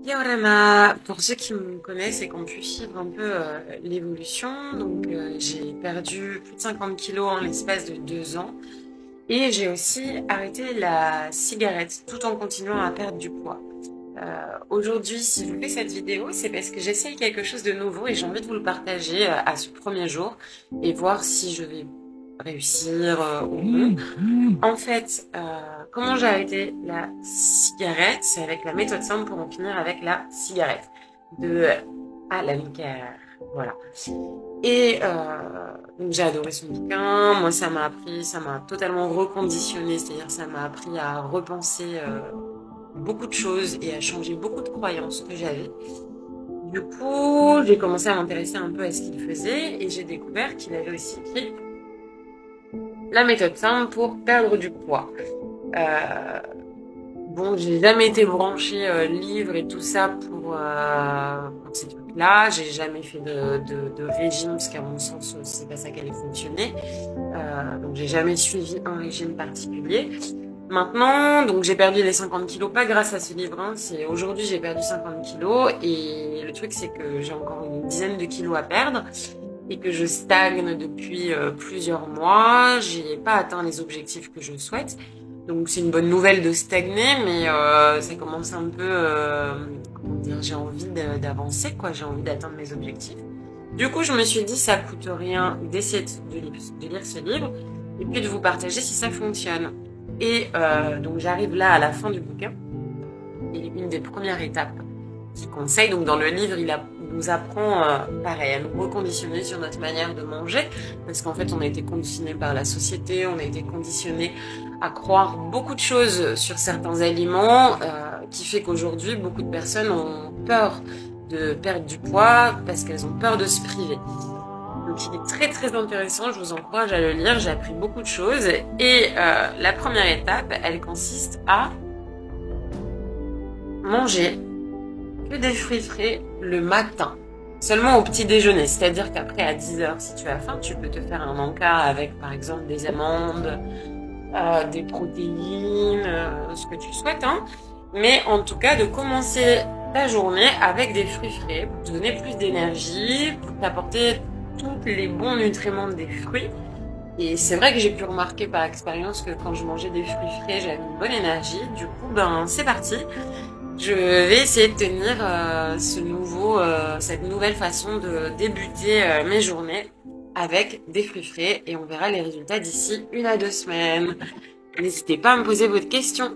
Diorama, pour ceux qui me connaissent et qui ont pu suivre un peu l'évolution, j'ai perdu plus de 50 kilos en l'espace de 2 ans et j'ai aussi arrêté la cigarette tout en continuant à perdre du poids. Aujourd'hui, si je vous fais cette vidéo, c'est parce que j'essaye quelque chose de nouveau et j'ai envie de vous le partager à ce premier jour et voir si je vais réussir ou non. En fait, comment j'ai arrêté la cigarette? C'est avec la méthode simple pour en finir avec la cigarette de Alan Carr. Voilà. Et donc j'ai adoré son bouquin. Moi, ça m'a totalement reconditionné, c'est-à-dire ça m'a appris à repenser beaucoup de choses et à changer beaucoup de croyances que j'avais. Du coup, j'ai commencé à m'intéresser un peu à ce qu'il faisait et j'ai découvert qu'il avait aussi écrit la méthode simple pour perdre du poids. Bon, j'ai jamais été branchée livre et tout ça pour ces trucs-là. J'ai jamais fait de régime parce qu'à mon sens, c'est pas ça qui allait fonctionner. Donc j'ai jamais suivi un régime particulier. Maintenant, donc j'ai perdu les 50 kilos, pas grâce à ce livre, hein, c'est aujourd'hui j'ai perdu 50 kilos et le truc c'est que j'ai encore une dizaine de kilos à perdre et que je stagne depuis plusieurs mois, j'ai pas atteint les objectifs que je souhaite. Donc c'est une bonne nouvelle de stagner, mais ça commence un peu, comment dire, j'ai envie d'avancer, quoi, j'ai envie d'atteindre mes objectifs. Du coup, je me suis dit, ça coûte rien d'essayer de lire ce livre et puis de vous partager si ça fonctionne. Et donc j'arrive là à la fin du bouquin et une des premières étapes qu'il conseille, donc dans le livre il nous apprend pareil à nous reconditionner sur notre manière de manger parce qu'en fait on a été conditionné par la société, on a été conditionné à croire beaucoup de choses sur certains aliments qui fait qu'aujourd'hui beaucoup de personnes ont peur de perdre du poids parce qu'elles ont peur de se priver. Donc il est très très intéressant, je vous encourage à le lire, j'ai appris beaucoup de choses et la première étape, elle consiste à manger que des fruits frais le matin, seulement au petit déjeuner, c'est-à-dire qu'après à 10h si tu as faim, tu peux te faire un encas avec par exemple des amandes, des protéines, ce que tu souhaites, hein. Mais en tout cas de commencer ta journée avec des fruits frais pour te donner plus d'énergie, pour t'apporter tous les bons nutriments des fruits. Et c'est vrai que j'ai pu remarquer par expérience que quand je mangeais des fruits frais, j'avais une bonne énergie. Du coup, ben c'est parti. Je vais essayer de tenir cette nouvelle façon de débuter mes journées avec des fruits frais et on verra les résultats d'ici 1 à 2 semaines. N'hésitez pas à me poser votre question.